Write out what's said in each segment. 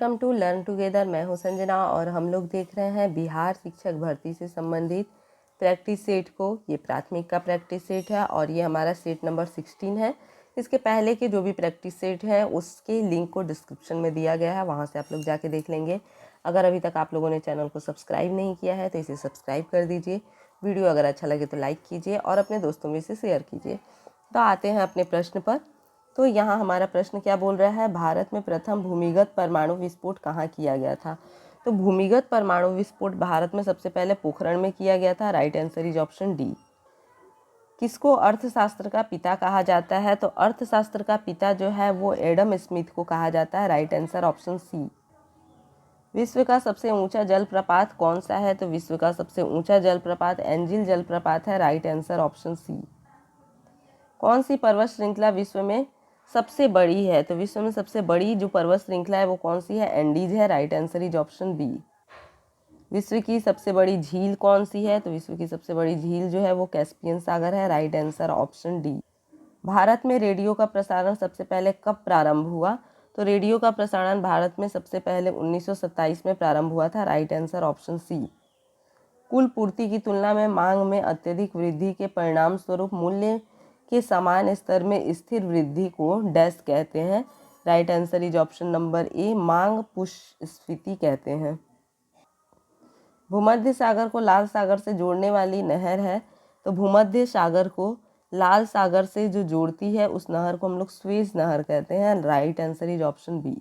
Welcome to learn together. मैं हूं संजना और हम लोग देख रहे हैं बिहार शिक्षक भर्ती से संबंधित प्रैक्टिस सेट को। ये प्राथमिक का प्रैक्टिस सेट है और ये हमारा सेट नंबर 16 है। इसके पहले के जो भी प्रैक्टिस सेट हैं उसके लिंक को डिस्क्रिप्शन में दिया गया है, वहाँ से आप लोग जाके देख लेंगे। अगर अभी तक आप लोगों ने चैनल को सब्सक्राइब नहीं किया है तो इसे सब्सक्राइब कर दीजिए। वीडियो अगर अच्छा लगे तो लाइक कीजिए और अपने दोस्तों में इसे शेयर कीजिए। तो आते हैं अपने प्रश्न पर। तो यहाँ हमारा प्रश्न क्या बोल रहा है, भारत में प्रथम भूमिगत परमाणु विस्फोट कहाँ किया गया था। तो भूमिगत परमाणु विस्फोट भारत में सबसे पहले पोखरण में किया गया था। Right answer is option D. किसको अर्थशास्त्र का पिता कहा जाता है। तो अर्थशास्त्र का पिता जो है वो एडम स्मिथ को कहा जाता है। Right answer option C. विश्व का सबसे ऊंचा जलप्रपात कौन सा है। तो विश्व का सबसे ऊंचा जलप्रपात एंजिल जलप्रपात है। Right answer option C. कौन सी पर्वत श्रृंखला विश्व में सबसे बड़ी है। तो विश्व में सबसे बड़ी जो पर्वत श्रृंखला है वो कौन सी है, एंडीज है। Right answer is option B. विश्व की सबसे बड़ी झील कौन सी है। तो विश्व की सबसे बड़ी झील जो है वो कैस्पियन सागर है। Right answer option D. Bharat में रेडियो का प्रसारण सबसे पहले कब प्रारंभ हुआ। तो रेडियो का प्रसारण भारत में सबसे पहले 1927 में प्रारंभ हुआ था। Right answer option C. कुल पूर्ति की तुलना में मांग में अत्यधिक वृद्धि के परिणाम स्वरूप मूल्य के समान स्तर में स्थिर वृद्धि को डैश कहते हैं। Right answer is option number A, मांग पुष्पस्फीति कहते हैं। भूमध्य सागर को लाल सागर से जोड़ने वाली नहर है। तो भूमध्य सागर को लाल सागर से जो जोड़ती है उस नहर को हम लोग स्वेज नहर कहते हैं। Right answer is option B.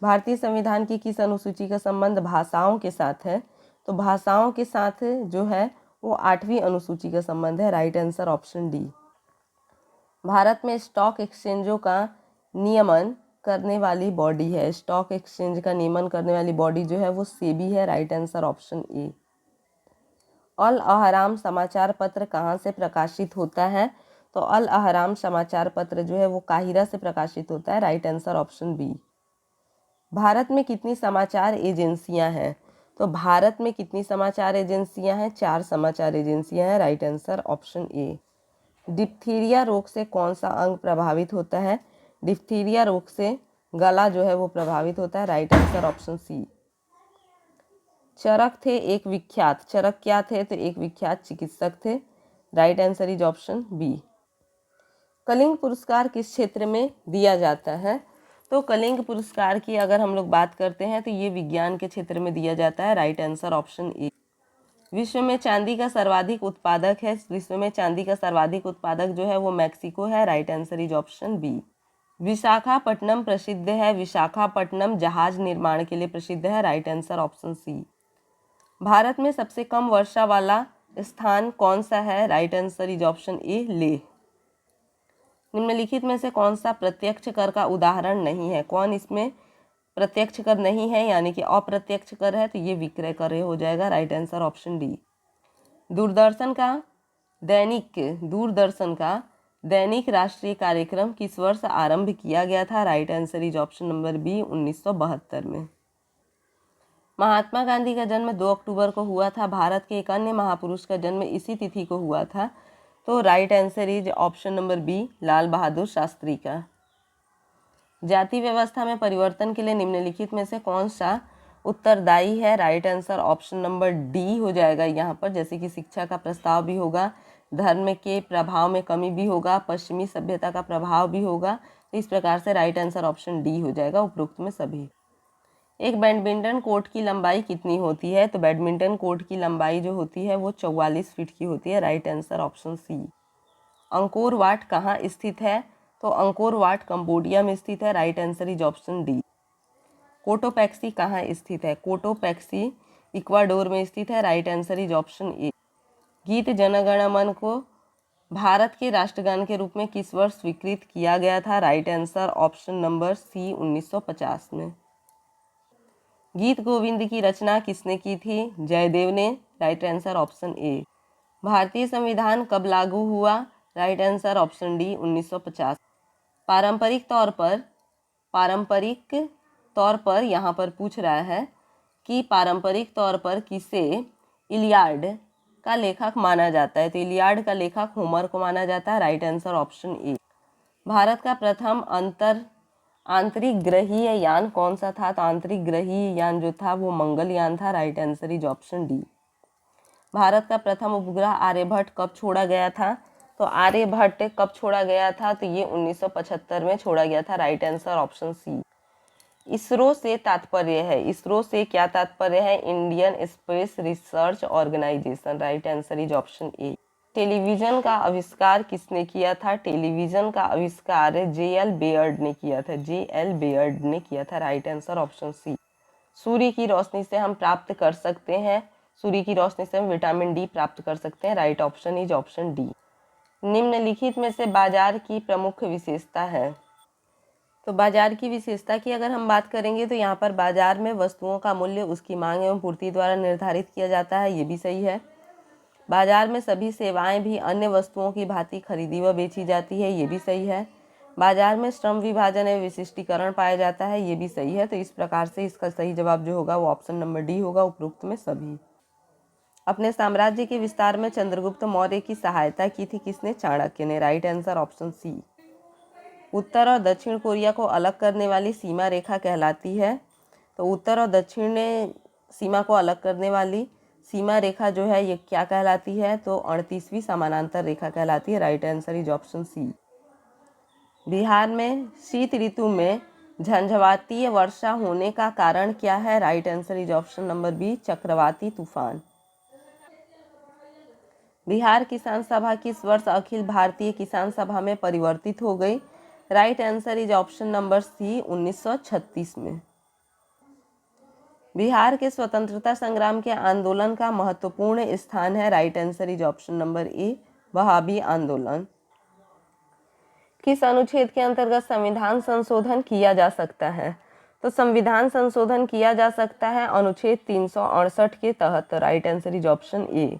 भारतीय संविधान की किस अनुसूची का संबंध भाषाओं के साथ है। तो भाषाओं के साथ जो है वो 8वीं अनुसूची का संबंध है। Right answer option D. Bharat में स्टॉक एक्सचेंजों का नियमन करने वाली बॉडी है। स्टॉक एक्सचेंज का नियमन करने वाली बॉडी जो है वो सेबी है। Right answer option A. Al Ahram समाचार पत्र कहाँ से प्रकाशित होता है। तो अल अहराम समाचार पत्र जो है वो काहिरा से प्रकाशित होता है। Right answer option B. Bharat में कितनी समाचार एजेंसियां हैं। तो भारत में कितनी समाचार एजेंसियां हैं, 4 समाचार एजेंसियां हैं। राइट आंसर ऑप्शन ए। डिप्थीरिया रोग से कौन सा अंग प्रभावित होता है। डिप्थीरिया रोग से गला जो है वो प्रभावित होता है। Right answer option C. Charak थे एक विख्यात, चरक क्या थे। तो एक विख्यात चिकित्सक थे। Right answer is option B. Kalinga पुरस्कार किस क्षेत्र में दिया जाता है। तो कलिंग पुरस्कार की अगर हम लोग बात करते हैं तो ये विज्ञान के क्षेत्र में दिया जाता है। राइट आंसर ऑप्शन ए। विश्व में चांदी का सर्वाधिक उत्पादक है। विश्व में चांदी का सर्वाधिक उत्पादक जो है वो मैक्सिको है। Right answer is option B. Visakhapatnam प्रसिद्ध है। विशाखापट्टनम जहाज निर्माण के लिए प्रसिद्ध है। Right answer option C. Bharat में सबसे कम वर्षा वाला स्थान कौन सा है। Right answer is option A, Leh. निम्नलिखित में से कौन सा प्रत्यक्ष कर का उदाहरण नहीं है। कौन इसमें प्रत्यक्ष कर नहीं है यानी कि अप्रत्यक्ष कर है। तो ये विक्रय कर हो जाएगा। Right answer option D. Doordarshan का दैनिक राष्ट्रीय कार्यक्रम किस वर्ष आरंभ किया गया था। Right answer is option number B, 1972 में। महात्मा गांधी का जन्म 2 अक्टूबर को हुआ था। भारत के एक अन्य महापुरुष का जन्म इसी तिथि को हुआ था। तो right answer is option number B, Lal Bahadur Shastri का। जाति व्यवस्था में परिवर्तन के लिए निम्नलिखित में से कौन सा उत्तरदायी है। Right answer option number D हो जाएगा यहाँ पर। जैसे कि शिक्षा का प्रस्ताव भी होगा, धर्म के प्रभाव में कमी भी होगा, पश्चिमी सभ्यता का प्रभाव भी होगा। तो इस प्रकार से राइट आंसर ऑप्शन डी हो जाएगा, उपरोक्त में सभी। एक बैडमिंटन कोर्ट की लंबाई कितनी होती है। तो बैडमिंटन कोर्ट की लंबाई जो होती है वो 44 फीट की होती है। Right answer option C. Angkor Wat कहाँ स्थित है। तो अंकोर वाट कंबोडिया में स्थित है। Right answer is option D. Cotopaxi कहाँ स्थित है। कोटोपैक्सी इक्वाडोर में स्थित है। राइट आंसर इज ऑप्शन ए। गीत जन गण मन को भारत के राष्ट्रगान के रूप में किस वर्ष स्वीकृत किया गया था। Right answer option number C, 1950 में। गीत गोविंद की रचना किसने की थी। जयदेव ने। राइट आंसर ऑप्शन ए। भारतीय संविधान कब लागू हुआ। Right answer option D, 1950। पारंपरिक तौर पर यहाँ पर पूछ रहा है कि पारंपरिक तौर पर किसे इलियाड का लेखक माना जाता है। तो इलियाड का लेखक होमर को माना जाता है। राइट आंसर ऑप्शन ए। भारत का प्रथम आंतरिक ग्रहीय यान कौन सा था? तो आंतरिक ग्रहीय यान जो था वो मंगलयान था। Right answer is option D. Bharat का प्रथम उपग्रह आर्यभट्ट कब छोड़ा गया था? तो आर्यभट्ट कब छोड़ा गया था? तो ये 1975 में छोड़ा गया था। Right answer option C. ISRO से तात्पर्य है, इसरो से क्या तात्पर्य है? Indian Space Research Organisation. Right answer is option A. Television का आविष्कार किसने किया था? टेलीविजन का आविष्कार जे.एल. बेयर्ड ने किया था। जे.एल. बेयर्ड ने किया था। Right answer option C. सूर्य की रोशनी से हम प्राप्त कर सकते हैं, सूर्य की रोशनी से हम विटामिन डी प्राप्त कर सकते हैं। Right option is option D. निम्नलिखित में से बाजार की प्रमुख विशेषता है? तो बाजार की विशेषता की अगर हम बात करेंगे तो यहाँ पर बाजार में वस्तुओं का मूल्य उसकी मांग एवं पूर्ति द्वारा निर्धारित किया जाता है, ये भी सही है। बाजार में सभी सेवाएं भी अन्य वस्तुओं की भांति खरीदी व बेची जाती है, ये भी सही है। बाजार में श्रम विभाजन एवं विशिष्टीकरण पाया जाता है, ये भी सही है। तो इस प्रकार से इसका सही जवाब जो होगा वो ऑप्शन नंबर डी होगा, उपरोक्त में सभी। अपने साम्राज्य के विस्तार में चंद्रगुप्त मौर्य की सहायता की थी किसने? चाणक्य ने। Right answer option C. उत्तर और दक्षिण कोरिया को अलग करने वाली सीमा रेखा कहलाती है? तो उत्तर और दक्षिण सीमा को अलग करने वाली सीमा रेखा जो है ये क्या कहलाती है? तो 38वीं समानांतर रेखा कहलाती है। Right answer is option C. Bihar में शीत ऋतु में झंझावातीय वर्षा होने का कारण क्या है? Right answer is option number B, चक्रवाती तूफान। बिहार किसान सभा किस वर्ष अखिल भारतीय किसान सभा में परिवर्तित हो गई? Right answer is option number C, 1936 में। बिहार के स्वतंत्रता संग्राम के आंदोलन का महत्वपूर्ण स्थान है? Right answer is option number A, Wahhabi आंदोलन। किस अनुच्छेद के अंतर्गत संविधान संशोधन किया जा सकता है? तो संविधान संशोधन किया जा सकता है अनुच्छेद 368 के तहत। राइट आंसर इज ऑप्शन ए।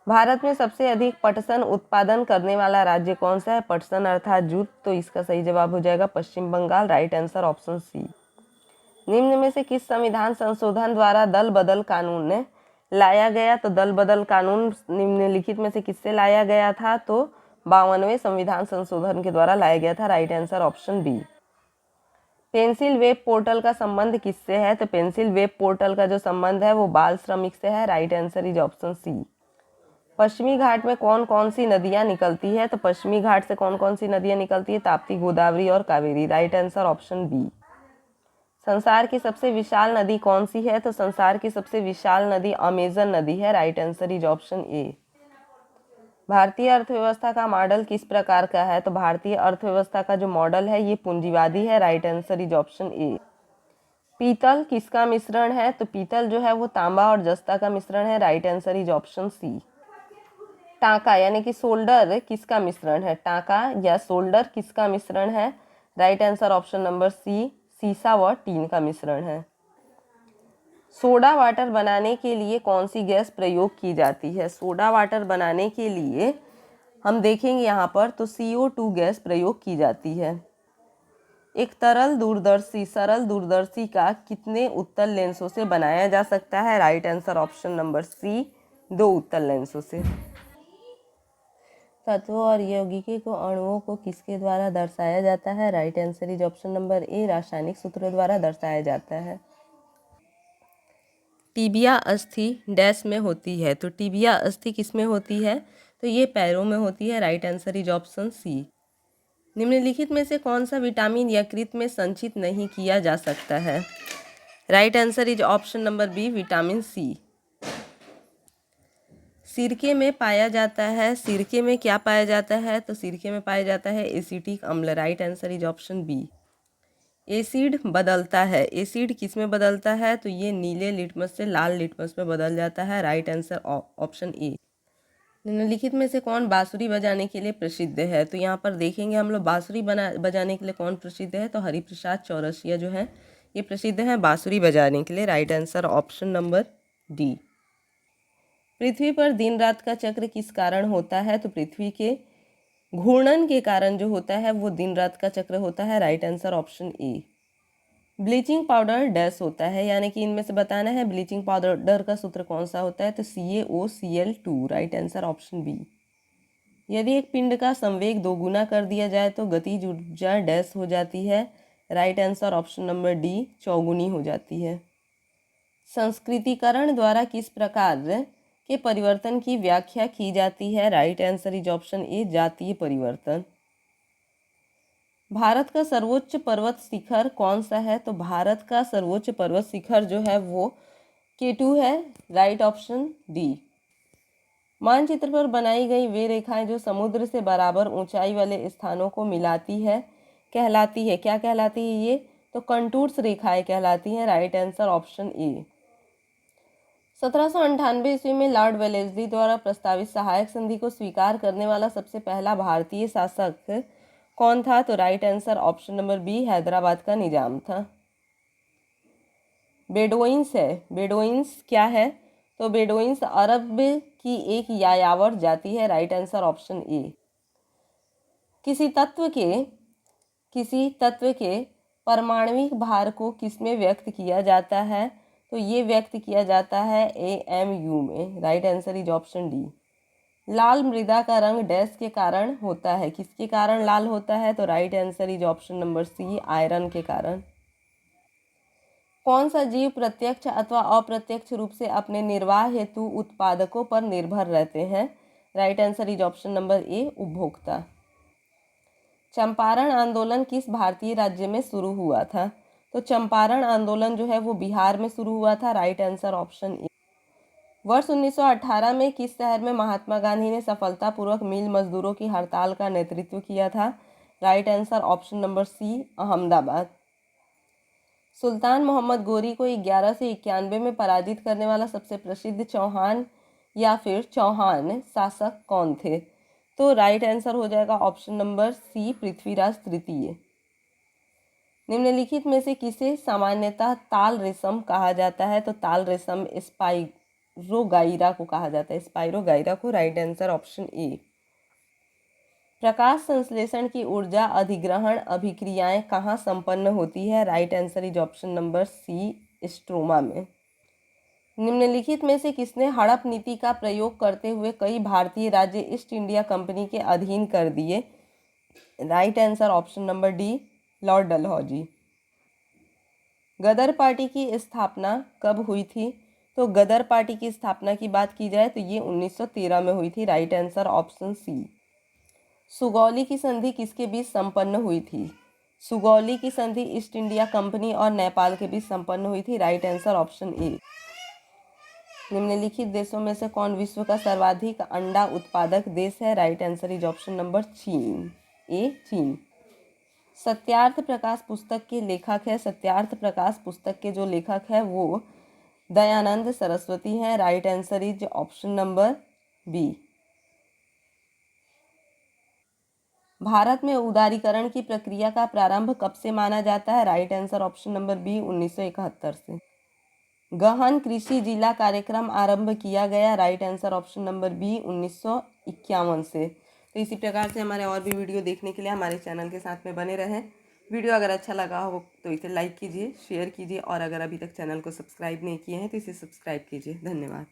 भारत में सबसे अधिक पटसन उत्पादन करने वाला राज्य कौन सा है? पटसन अर्थात जूट, तो इसका सही जवाब हो जाएगा Paschim Bangal. Right answer option C. निम्न में से किस संविधान संशोधन द्वारा दल बदल कानून लाया गया? तो दल बदल कानून निम्नलिखित में से किससे लाया गया था? तो 52वें संविधान संशोधन के द्वारा लाया गया था। Right answer option B. Pencil web portal का संबंध किससे है? तो पेंसिल वेब पोर्टल का जो संबंध है वो बाल श्रमिक से है। Right answer is option C. पश्चिमी घाट में कौन कौन सी नदियां निकलती है? तो पश्चिमी घाट से कौन कौन सी नदियां निकलती है? ताप्ती, गोदावरी और Kaveri. Right answer option B. संसार की सबसे विशाल नदी कौन सी है? तो संसार की सबसे विशाल नदी अमेजन नदी है। राइट आंसर इज ऑप्शन ए। भारतीय अर्थव्यवस्था का मॉडल किस प्रकार का है? तो भारतीय अर्थव्यवस्था का जो मॉडल है ये पूंजीवादी है। राइट आंसर इज ऑप्शन ए। पीतल किसका मिश्रण है? तो पीतल जो है वो तांबा और जस्ता का मिश्रण है। Right answer is option C. टांका यानी कि सोल्डर किसका मिश्रण है? टांका या सोल्डर किसका मिश्रण है? Right answer option number C, सीसा व टीन का मिश्रण है। सोडा वाटर बनाने के लिए कौन सी गैस प्रयोग की जाती है? सोडा वाटर बनाने के लिए हम देखेंगे यहाँ पर तो CO2 गैस प्रयोग की जाती है। एक सरल दूरदर्शी का कितने उत्तल लेंसों से बनाया जा सकता है? Right answer option number C, 2 उत्तल लेंसों से। तत्वों और यौगिकों को अणुओं को किसके द्वारा दर्शाया जाता है? Right answer is option number A, रासायनिक सूत्रों द्वारा दर्शाया जाता है। टिबिया अस्थि डैश में होती है? तो टिबिया अस्थि किस में होती है? तो ये पैरों में होती है। Right answer is option C. निम्नलिखित में से कौन सा विटामिन यकृत में संचित नहीं किया जा सकता है? Right answer is option number B, vitamin C. सिरके में पाया जाता है, सिरके में क्या पाया जाता है? तो सिरके में पाया जाता है एसिटिक अम्ल। Right answer is option B. Acid बदलता है, एसिड किस में बदलता है? तो ये नीले लिटमस से लाल लिटमस में बदल जाता है। राइट आंसर ऑप्शन ए। निम्नलिखित में से कौन बांसुरी बजाने के लिए प्रसिद्ध है? तो यहाँ पर देखेंगे हम लोग बांसुरी बजाने के लिए कौन प्रसिद्ध है? तो हरिप्रसाद चौरसिया जो है ये प्रसिद्ध है बांसुरी बजाने के लिए। Right answer option number D. पृथ्वी पर दिन रात का चक्र किस कारण होता है? तो पृथ्वी के घूर्णन के कारण जो होता है वो दिन रात का चक्र होता है। राइट आंसर ऑप्शन ए। ब्लीचिंग पाउडर डैश होता है, यानी कि इनमें से बताना है ब्लीचिंग पाउडर का सूत्र कौन सा होता है? तो CaOCl2। Right answer option B. यदि एक पिंड का संवेग 2 गुना कर दिया जाए तो गतिज ऊर्जा डैश हो जाती है। Right answer option number D, चौगुनी हो जाती है। संस्कृतिकरण द्वारा किस प्रकार के परिवर्तन की व्याख्या की जाती है? राइट आंसर इज ऑप्शन ए, जातीय परिवर्तन। भारत का सर्वोच्च पर्वत शिखर कौन सा है? तो भारत का सर्वोच्च पर्वत शिखर जो है वो K2 है, राइट ऑप्शन डी। मानचित्र पर बनाई गई वे रेखाएं जो समुद्र से बराबर ऊंचाई वाले स्थानों को मिलाती है कहलाती है, क्या कहलाती है ये? तो कंटूर्स रेखाएं कहलाती हैं, राइट आंसर ऑप्शन ए। 1798 ईस्वी में लॉर्ड वेलेस्ली द्वारा प्रस्तावित सहायक संधि को स्वीकार करने वाला सबसे पहला भारतीय शासक कौन था? तो right answer option number B, Hyderabad का निजाम था। बेडोइंस है, बेडोइंस क्या है? तो बेडोइंस अरब की एक यायावर जाति है, राइट आंसर ऑप्शन ए। किसी तत्व के परमाणविक भार को किसमें व्यक्त किया जाता है? तो ये व्यक्त किया जाता है AMU में, right answer is option D. लाल मृदा का रंग डैश के कारण होता है, किसके कारण लाल होता है? तो right answer is option number C, iron के कारण। कौन सा जीव प्रत्यक्ष अथवा अप्रत्यक्ष रूप से अपने निर्वाह हेतु उत्पादकों पर निर्भर रहते हैं? Right answer is option number A, उपभोक्ता। चंपारण आंदोलन किस भारतीय राज्य में शुरू हुआ था? तो चंपारण आंदोलन जो है वो बिहार में शुरू हुआ था, राइट आंसर ऑप्शन ए। वर्ष 1918 में किस शहर में महात्मा गांधी ने सफलतापूर्वक मिल मजदूरों की हड़ताल का नेतृत्व किया था? Right answer option number C, Ahmedabad. Sultan Mohammad Ghori को 1191 में पराजित करने वाला सबसे प्रसिद्ध चौहान या फिर चौहान शासक कौन थे? तो राइट आंसर हो जाएगा ऑप्शन नंबर सी, पृथ्वीराज तृतीय। निम्नलिखित में से किसे सामान्यतः ताल रेशम कहा जाता है? तो ताल रेशम स्पाइरोगाइरा को कहा जाता है, स्पाइरोगाइरा को, राइट आंसर ऑप्शन ए। प्रकाश संश्लेषण की ऊर्जा अधिग्रहण अभिक्रियाएं कहाँ संपन्न होती है? Right answer is option number C, stroma में। निम्नलिखित में से किसने हड़प नीति का प्रयोग करते हुए कई भारतीय राज्य ईस्ट इंडिया कंपनी के अधीन कर दिए? Right answer option number D, Lord Dalhousie. Ghadar Party की स्थापना कब हुई थी? तो गदर पार्टी की स्थापना की बात की जाए तो ये 1913 में हुई थी, right answer option C. Sugauli की संधि किसके बीच संपन्न हुई थी? सुगौली की संधि ईस्ट इंडिया कंपनी और नेपाल के बीच संपन्न हुई थी, राइट आंसर ऑप्शन ए। निम्नलिखित देशों में से कौन विश्व का सर्वाधिक अंडा उत्पादक देश है? Right answer is option number चीन, ए, चीन। सत्यार्थ प्रकाश पुस्तक के लेखक है, सत्यार्थ प्रकाश पुस्तक के जो लेखक है वो दयानंद सरस्वती हैं, right answer is option number B. Bharat में उदारीकरण की प्रक्रिया का प्रारंभ कब से माना जाता है? Right answer option number B, 1971 से। गहन कृषि जिला कार्यक्रम आरंभ किया गया, right answer option number B, 1951 से। तो इसी प्रकार से हमारे और भी वीडियो देखने के लिए हमारे चैनल के साथ में बने रहें। वीडियो अगर अच्छा लगा हो तो इसे लाइक कीजिए, शेयर कीजिए और अगर अभी तक चैनल को सब्सक्राइब नहीं किए हैं तो इसे सब्सक्राइब कीजिए। धन्यवाद।